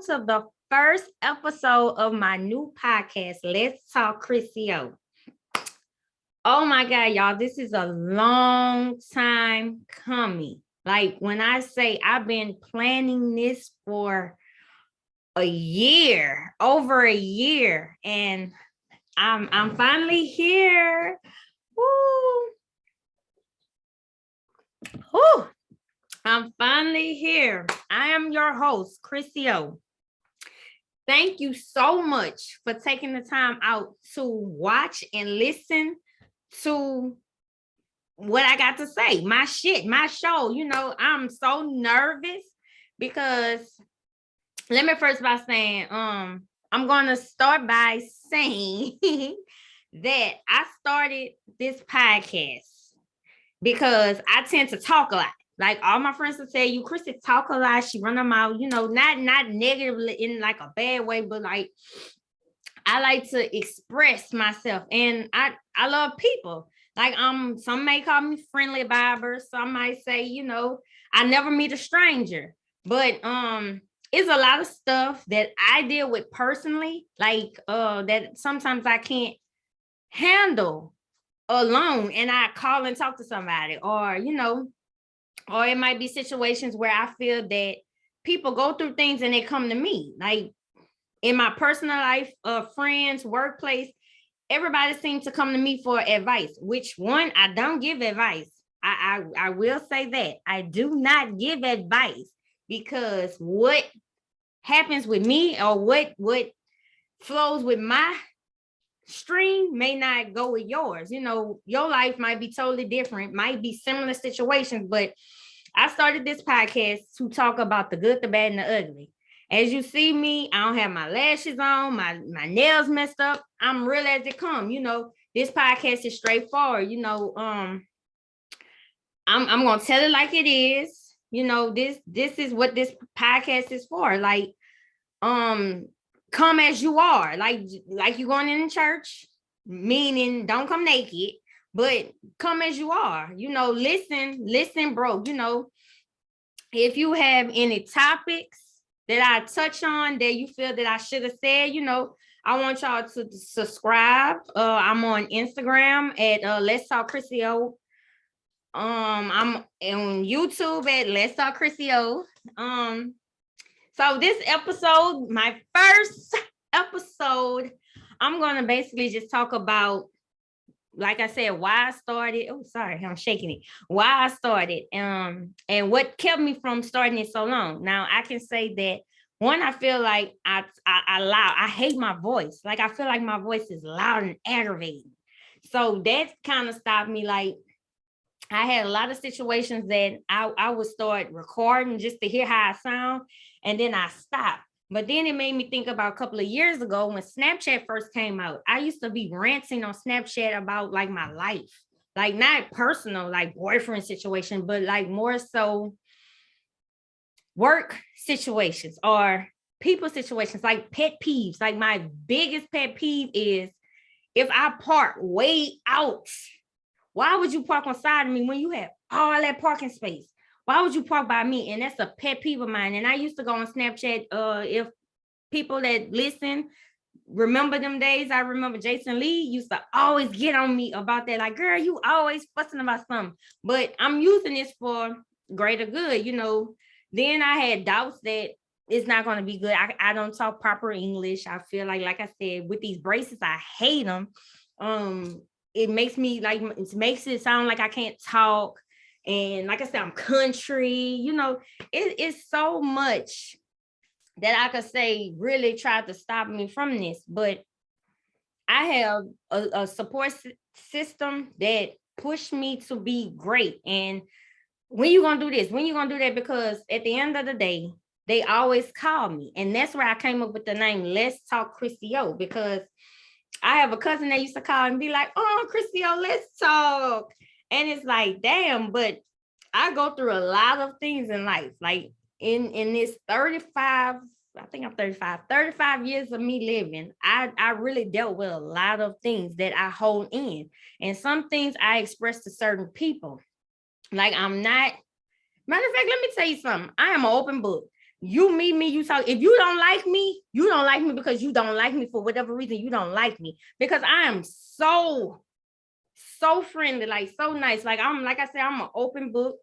to the first episode of my new podcast, Let's Talk KrissyO. Oh my God, y'all, this is a long time coming. Like when I say I've been planning this for a year, over a year, and I'm finally here. Woo! Woo! I'm finally here. I am your host, KrissyO. Thank you so much for taking the time out to watch and listen to what I got to say. My shit, my show. You know, I'm so nervous because let me first by saying, I'm gonna start by saying that I started this podcast because I tend to talk a lot. Like all my friends will tell you, Krissy talk a lot. She run her mouth, you know, not negatively in like a bad way, but like I like to express myself, and I love people. Like some may call me friendly viber. Some might say, you know, I never meet a stranger, but it's a lot of stuff that I deal with personally, like that sometimes I can't handle alone, and I call and talk to somebody, or you know. Or it might be situations where I feel that people go through things and they come to me. Like in my personal life, friends, workplace, everybody seems to come to me for advice, which one, I don't give advice. I will say that. I do not give advice because what happens with me or what flows with my stream may not go with yours. You know, your life might be totally different, might be similar situations, but I started this podcast to talk about the good, the bad, and the ugly. As you see me, I don't have my lashes on, my nails messed up. I'm real as it come. You know, this podcast is straightforward. You know, I'm gonna tell it like it is. You know, this is what this podcast is for. Like, come as you are, like you going in church, meaning don't come naked, but come as you are. You know, listen, bro. You know, if you have any topics that I touch on that you feel that I should have said, you know, I want y'all to subscribe. I'm on Instagram at Let's Talk KrissyO. I'm on YouTube at Let's Talk KrissyO. So this episode, my first episode, I'm gonna basically just talk about, like I said, why I started. Oh, sorry, I'm shaking it. Why I started, and what kept me from starting it so long. Now I can say that one, I feel like I hate my voice. Like I feel like my voice is loud and aggravating. So that kind of stopped me. Like I had a lot of situations that I would start recording just to hear how I sound, and then I stopped. But then it made me think about a couple of years ago when Snapchat first came out. I used to be ranting on Snapchat about like my life, like not personal, like boyfriend situation, but like more so work situations or people situations, like pet peeves. Like my biggest pet peeve is if I park way out. Why would you park on side of me when you have all that parking space? Why would you park by me? And that's a pet peeve of mine. And I used to go on Snapchat. If people that listen remember them days, I remember Jason Lee used to always get on me about that. Like, girl, you always fussing about something. But I'm using this for greater good, you know. Then I had doubts that it's not going to be good. I don't talk proper English. I feel like I said, with these braces, I hate them. It makes me like, it makes it sound like I can't talk. And like I said, I'm country, you know, it's so much that I could say really tried to stop me from this. But I have a support system that pushed me to be great. And when you gonna do this? When you gonna do that? Because at the end of the day, they always call me. And that's where I came up with the name Let's Talk KrissyO, because I have a cousin that used to call and be like, oh, KrissyO, let's talk. And it's like, damn, but I go through a lot of things in life. Like in this 35, I think I'm 35 years of me living, I really dealt with a lot of things that I hold in. And some things I express to certain people. Like I'm not, matter of fact, let me tell you something. I am an open book. You meet me, you talk. If you don't like me, you don't like me because you don't like me for whatever reason. You don't like me because I am so friendly, like so nice. Like like I said, I'm an open book.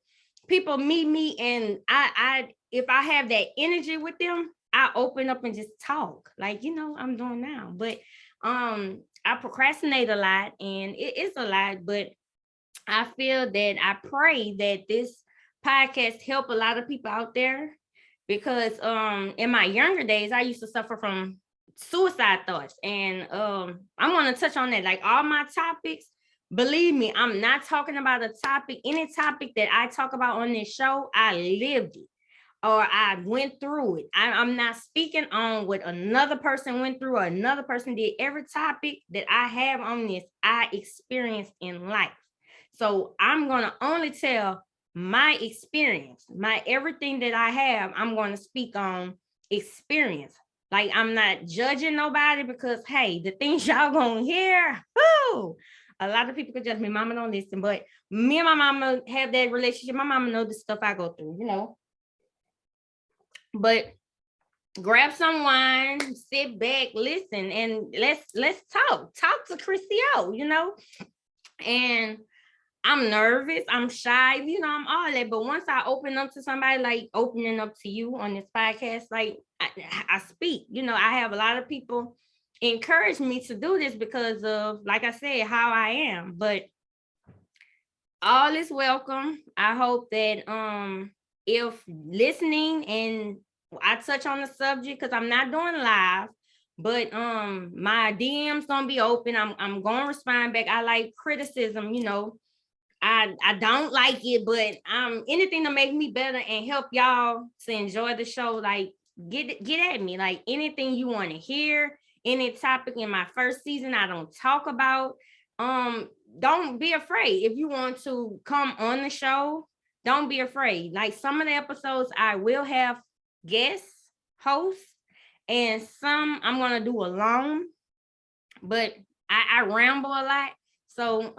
People meet me, and I if I have that energy with them, I open up and just talk, like I'm doing now. But I procrastinate a lot, and it is a lot. But I feel that I pray that this podcast help a lot of people out there, because in my younger days I used to suffer from suicide thoughts, and I'm going to touch on that. Like all my topics, believe me, I'm not talking about a topic. Any topic that I talk about on this show, I lived it or I went through it. I'm not speaking on what another person went through or another person did. Every topic that I have on this, I experienced in life. So I'm going to only tell my experience, my everything that I have. I'm going to speak on experience. Like I'm not judging nobody, because hey, the things y'all gonna hear, whoo, a lot of people could judge me. Mama don't listen, but me and my mama have that relationship. My mama knows the stuff I go through. But grab some wine, sit back, listen, and let's talk to KrissyO. And I'm nervous, I'm shy, I'm all that. But once I open up to somebody, like opening up to you on this podcast, like I speak. I have a lot of people encourage me to do this because of, like I said, how I am. But all is welcome. I hope that if listening and I touch on the subject, because I'm not doing live, but my DM's gonna be open. I'm gonna respond back. I like criticism. I don't like it, but anything to make me better and help y'all to enjoy the show. Like get at me. Like anything you want to hear, any topic in my first season I don't talk about. Don't be afraid. If you want to come on the show, don't be afraid. Like some of the episodes I will have guest hosts, and some I'm gonna do alone. But I ramble a lot. So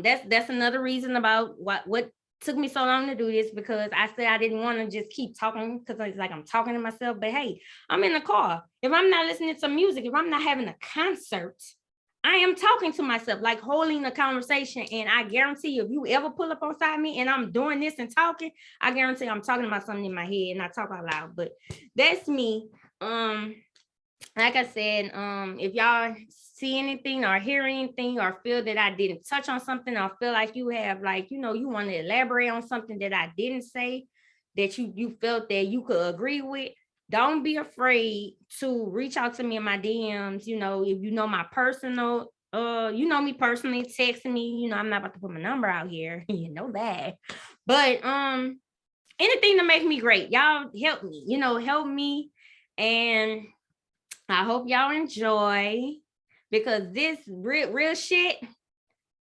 that's another reason about what took me so long to do this, because I said I didn't want to just keep talking, because it's like I'm talking to myself. But hey, I'm in the car. If I'm not listening to music, if I'm not having a concert, I am talking to myself, like holding a conversation. And I guarantee you, if you ever pull up beside me and I'm doing this and talking, I guarantee I'm talking about something in my head and I talk out loud. But that's me. Like I said, if y'all see anything or hear anything or feel that I didn't touch on something, or feel like you have, like, you want to elaborate on something that I didn't say, that you felt that you could agree with, don't be afraid to reach out to me in my DMs. If you know my personal, me personally, text me. I'm not about to put my number out here, that. But anything to make me great. Y'all help me, help me. And I hope y'all enjoy, because this real shit,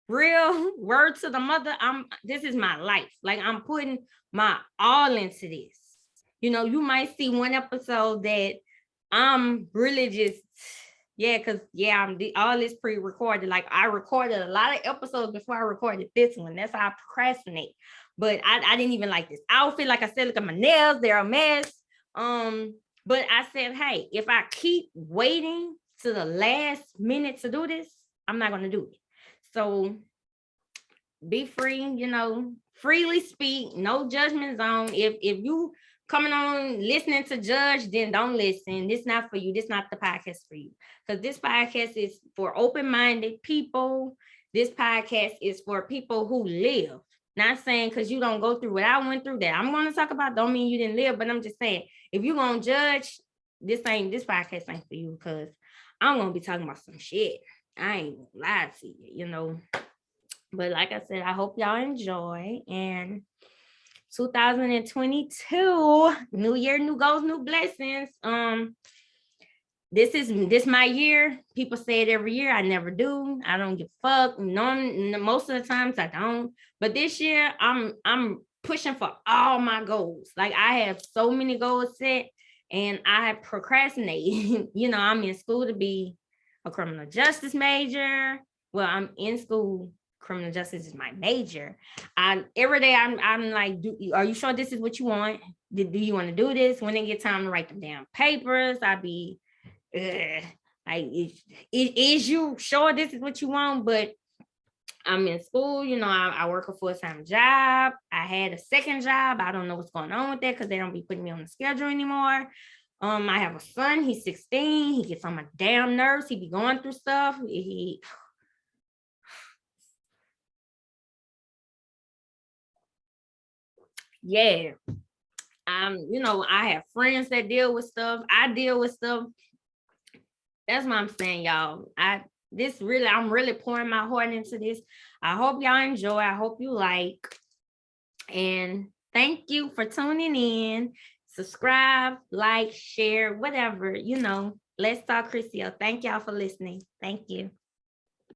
real word to the mother, this is my life. Like I'm putting my all into this. You might see one episode that I'm really just, because all this pre-recorded. Like I recorded a lot of episodes before I recorded this one. That's how I procrastinate. But I didn't even like this outfit. Like I said, look at my nails, they're a mess. But I said, hey, if I keep waiting to the last minute to do this, I'm not going to do it. So be free, freely speak, no judgment zone. If you coming on listening to judge, then don't listen. This not for you. This not the podcast for you. Because this podcast is for open-minded people. This podcast is for people who live. Not saying because you don't go through what I went through that I'm going to talk about, don't mean you didn't live. But I'm just saying, if you're going to judge, this podcast ain't for you, because I'm going to be talking about some shit. I ain't gonna lie to you, But like I said, I hope y'all enjoy. And 2022, new year, new goals, new blessings. This my year. People say it every year. I never do. I don't give a fuck. No, most of the times I don't. But this year, I'm pushing for all my goals. Like I have so many goals set, and I procrastinate. I'm in school to be a criminal justice major. Well, I'm in school criminal justice is my major. Every day I'm like, are you sure this is what you want? Do you want to do this? When they get time to write them damn papers, I be like, is you sure this is what you want? But I'm in school, you know, I work a full-time job. I had a second job. I don't know what's going on with that because they don't be putting me on the schedule anymore. I have a son, he's 16. He gets on my damn nerves. He be going through stuff. Yeah. You know, I have friends that deal with stuff. I deal with stuff. That's what I'm saying, y'all. I'm really pouring my heart into this. I hope y'all enjoy. I hope you like. And thank you for tuning in. Subscribe, like, share, whatever, you know. Let's talk KrissyO. Thank y'all for listening. Thank you.